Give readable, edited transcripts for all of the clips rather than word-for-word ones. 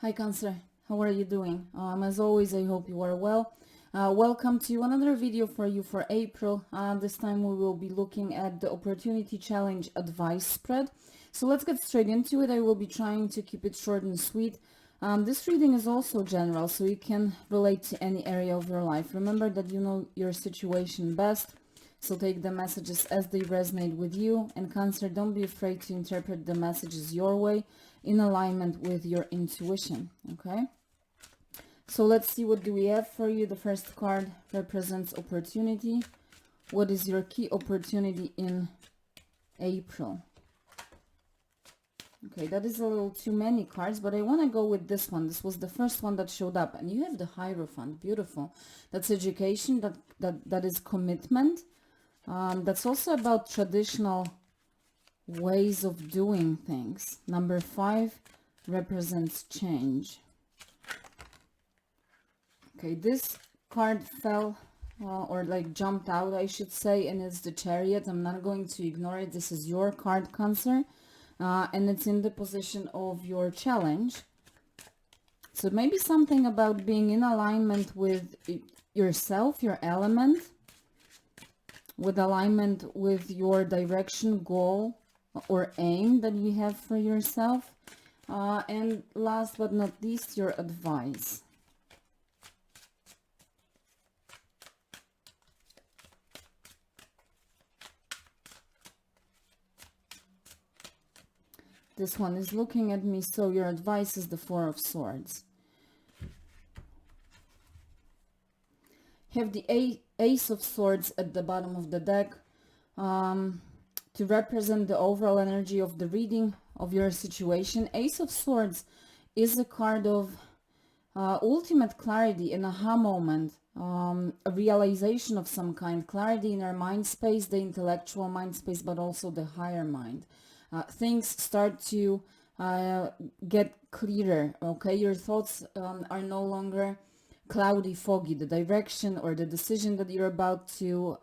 Hi Cancer, how are you doing? As always, I hope you are well. Welcome to another video for you for April. This time we will be looking at the Opportunity Challenge Advice Spread. So let's get straight into it. I will be trying to keep it short and sweet. This reading is also general, so you can relate to any area of your life. Remember that you know your situation best, so take the messages as they resonate with you. And Cancer, don't be afraid to interpret the messages your way in alignment with your intuition, okay? So let's see, what do we have for you. The first card represents opportunity. What is your key opportunity in April? Okay, that is a little too many cards, but I want to go with this one. This was the first one that showed up, and you have the Hierophant. Beautiful. That's education. That is commitment. That's also about traditional ways of doing things. Number 5 represents change. Okay, this card fell or like jumped out, I should say, and it's the Chariot. I'm not going to ignore it. This is your card, Cancer, and it's in the position of your challenge. So maybe something about being in alignment with yourself, your element, with alignment with your direction, goal, or aim that you have for yourself. And last but not least, your advice. This one is looking at me, so your advice is the Four of Swords. Have the Ace of Swords at the bottom of the deck to represent the overall energy of the reading of your situation. Ace of Swords is a card of ultimate clarity, an aha moment, a realization of some kind, clarity in our mind space, the intellectual mind space, but also the higher mind. Things start to get clearer, okay? Your thoughts are no longer cloudy, foggy. The direction or the decision that you're about to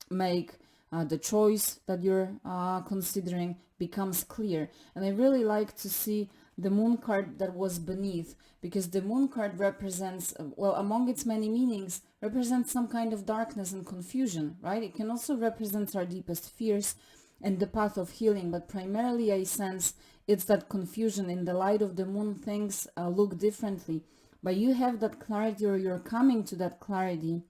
make, the choice that you're considering becomes clear. And I really like to see the Moon card that was beneath, because the Moon card represents, well, among its many meanings, represents some kind of darkness and confusion, right? It can also represent our deepest fears and the path of healing, but primarily I sense it's that confusion. In the light of the Moon, things look differently, but you have that clarity, or you're coming to that clarity.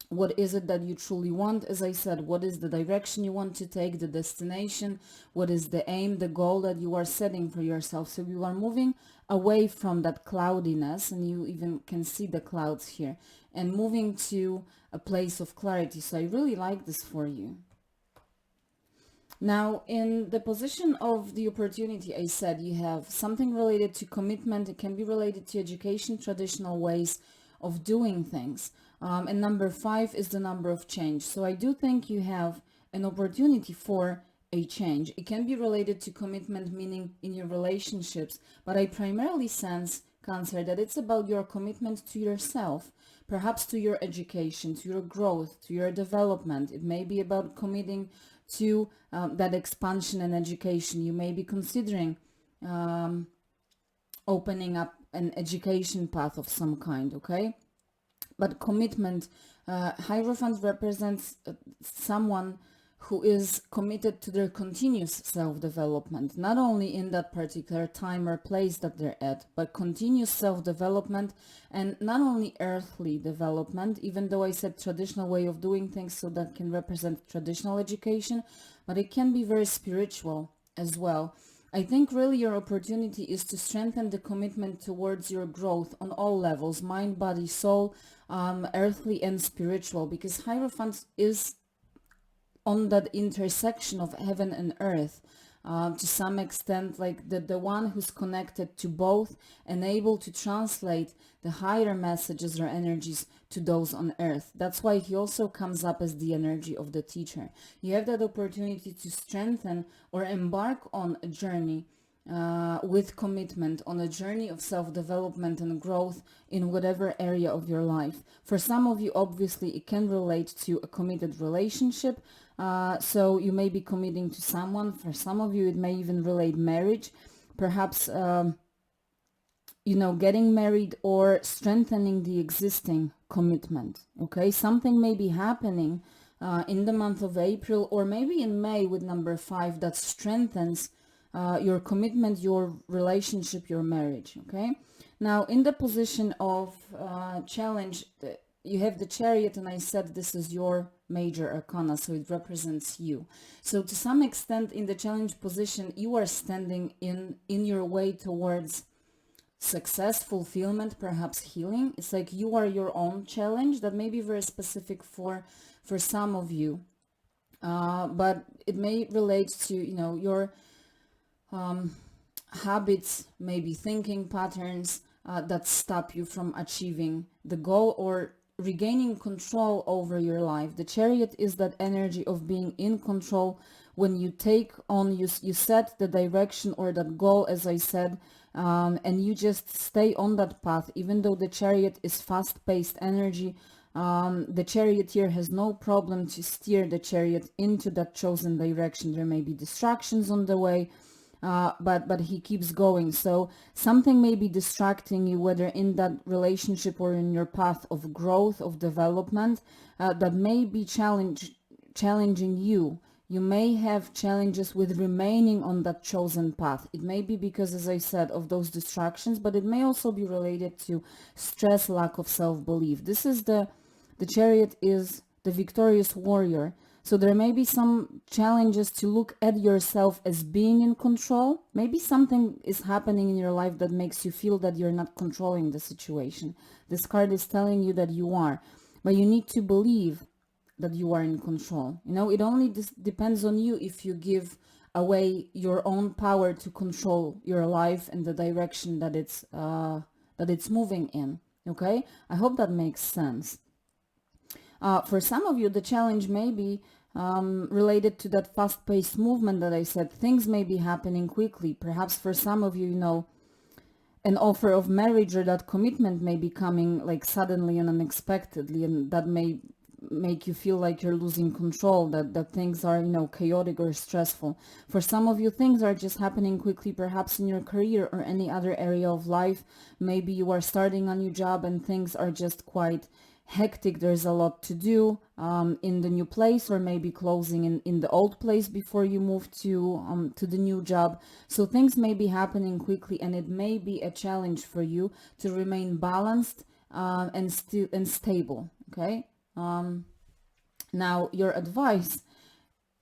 What is it that you truly want? As I said, what is the direction you want to take, the destination? What is the aim, the goal that you are setting for yourself? So you are moving away from that cloudiness, and you even can see the clouds here, and moving to a place of clarity. So I really like this for you. Now, in the position of the opportunity, I said you have something related to commitment. It can be related to education, traditional ways of doing things. And number 5 is the number of change. So I do think you have an opportunity for a change. It can be related to commitment, meaning in your relationships, but I primarily sense, Cancer, that it's about your commitment to yourself, perhaps to your education, to your growth, to your development. It may be about committing to that expansion and education. You may be considering opening up an education path of some kind, okay? But commitment, Hierophant represents someone who is committed to their continuous self-development, not only in that particular time or place that they're at, but continuous self-development, and not only earthly development, even though I said traditional way of doing things, so that can represent traditional education, but it can be very spiritual as well. I think really your opportunity is to strengthen the commitment towards your growth on all levels, mind, body, soul, earthly and spiritual, because Hierophant is on that intersection of heaven and earth, to some extent, like the one who's connected to both and able to translate the higher messages or energies to those on earth. That's why he also comes up as the energy of the teacher. You have that opportunity to strengthen or embark on a journey with commitment, on a journey of self-development and growth in whatever area of your life. For some of you, obviously, it can relate to a committed relationship. So you may be committing to someone. For some of you, it may even relate marriage. Perhaps getting married or strengthening the existing commitment. Okay, something may be happening in the month of April or maybe in May with number 5 that strengthens your commitment, your relationship, your marriage. Okay, now in the position of challenge, you have the Chariot, and I said this is your major arcana, so it represents you. So to some extent in the challenge position, you are standing in your way towards success, fulfillment, perhaps healing. It's like you are your own challenge. That may be very specific for some of you, but it may relate to your habits, maybe thinking patterns that stop you from achieving the goal or regaining control over your life. The Chariot is that energy of being in control when you take on, you set the direction or that goal, as I said, and you just stay on that path. Even though the Chariot is fast-paced energy, the charioteer has no problem to steer the chariot into that chosen direction. There may be distractions on the way, but he keeps going. So something may be distracting you, whether in that relationship or in your path of growth, of development, that may be challenging you. You may have challenges with remaining on that chosen path. It may be because, as I said, of those distractions, but it may also be related to stress, lack of self-belief. This is the Chariot is the victorious warrior. So there may be some challenges to look at yourself as being in control. Maybe something is happening in your life that makes you feel that you're not controlling the situation. This card is telling you that you are, but you need to believe that you are in control. It only depends on you if you give away your own power to control your life and the direction that it's moving in. Okay, I hope that makes sense. For some of you, the challenge may be related to that fast-paced movement that I said. Things may be happening quickly. Perhaps for some of you, an offer of marriage or that commitment may be coming like suddenly and unexpectedly, and that may make you feel like you're losing control, that things are, chaotic or stressful. For some of you, things are just happening quickly, perhaps in your career or any other area of life. Maybe you are starting a new job and things are just quite hectic. There's a lot to do in the new place, or maybe closing in the old place before you move to the new job. So things may be happening quickly, and it may be a challenge for you to remain balanced and stable. Okay. Now your advice,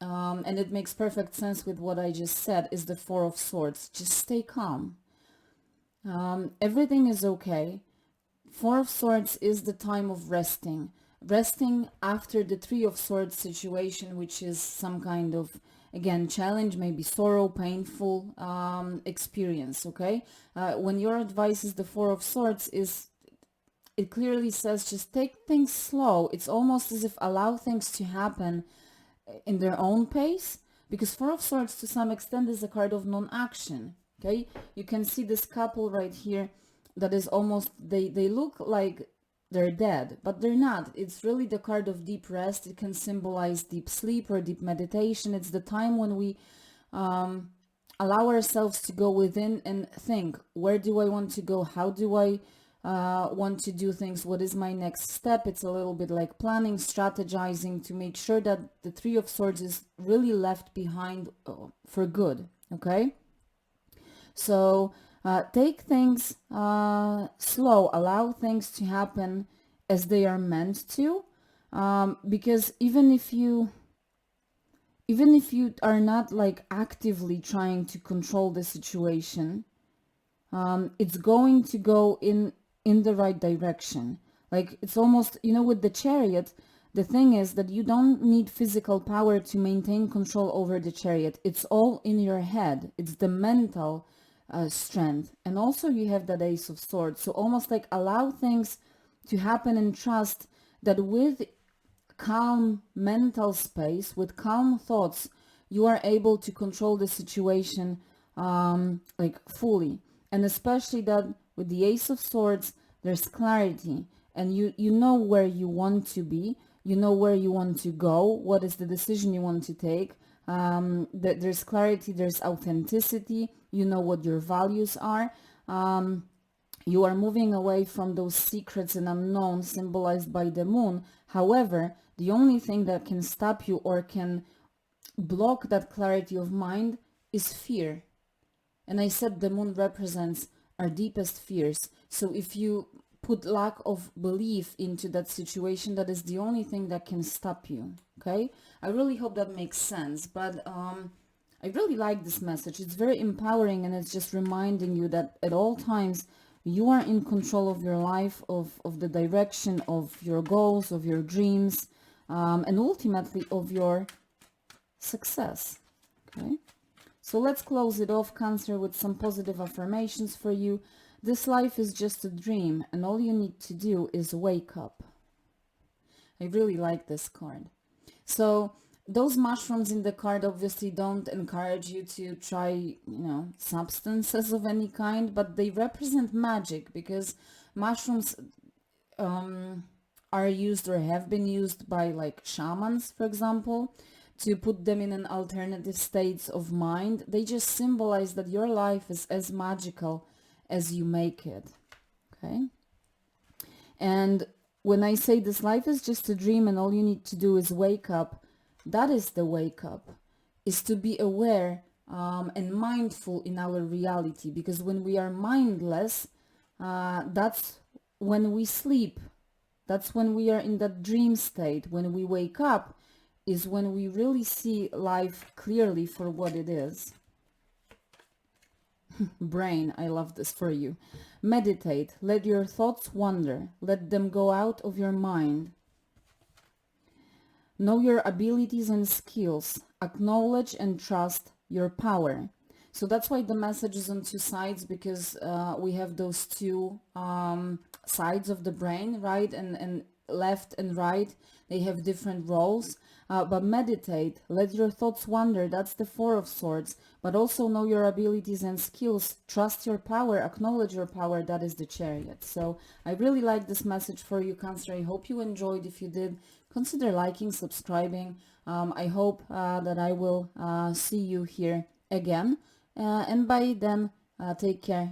and it makes perfect sense with what I just said, is the Four of Swords. Just stay calm. Everything is okay. Four of Swords is the time of resting after the Three of Swords situation, which is some kind of, again, challenge, maybe sorrow, painful experience. Okay, when your advice is the Four of Swords, it clearly says just take things slow. It's almost as if allow things to happen in their own pace, because Four of Swords to some extent is a card of non-action. Okay, you can see this couple right here that is almost, they look like they're dead, but they're not. It's really the card of deep rest. It can symbolize deep sleep or deep meditation. It's the time when we allow ourselves to go within and think, where do I want to go? How do I want to do things? What is my next step? It's a little bit like planning, strategizing to make sure that the Three of Swords is really left behind for good. Okay, so take things slow, allow things to happen as they are meant to, because even if you are not like actively trying to control the situation, it's going to go in the right direction. Like, it's almost, with the Chariot, the thing is that you don't need physical power to maintain control over the Chariot. It's all in your head. It's the mental strength. And also you have that Ace of Swords. So almost like allow things to happen and trust that with calm mental space, with calm thoughts, you are able to control the situation like fully. And especially that with the Ace of Swords, there's clarity, and you know where you want to be, you know where you want to go, what is the decision you want to take. There's clarity, there's authenticity, you know what your values are. You are moving away from those secrets and unknowns symbolized by the moon. However, the only thing that can stop you or can block that clarity of mind is fear. And I said the moon represents our deepest fears. So if you put lack of belief into that situation, that is the only thing that can stop you. Okay? I really hope that makes sense. But I really like this message. It's very empowering, and it's just reminding you that at all times you are in control of your life, of the direction of your goals, of your dreams, and ultimately of your success. Okay, so let's close it off, Cancer, with some positive affirmations for you. This life is just a dream, and all you need to do is wake up. I really like this card. So those mushrooms in the card obviously don't encourage you to try, substances of any kind, but they represent magic, because mushrooms are used or have been used by like shamans, for example, to put them in an alternative states of mind. They just symbolize that your life is as magical as you make it. Okay? And when I say this life is just a dream and all you need to do is wake up, that is the wake up, is to be aware and mindful in our reality. Because when we are mindless, that's when we sleep. That's when we are in that dream state. When we wake up is when we really see life clearly for what it is. Brain, I love this for you. Meditate. Let your thoughts wander. Let them go out of your mind. Know your abilities and skills. Acknowledge and trust your power. So that's why the message is on two sides, because we have those two sides of the brain, right? And left and right, they have different roles. But meditate, let your thoughts wander, that's the Four of Swords. But also know your abilities and skills, trust your power, acknowledge your power, that is the Chariot. So I really like this message for you, Cancer. I hope you enjoyed. If you did, consider liking, subscribing. I hope that I will see you here again. And by then, take care.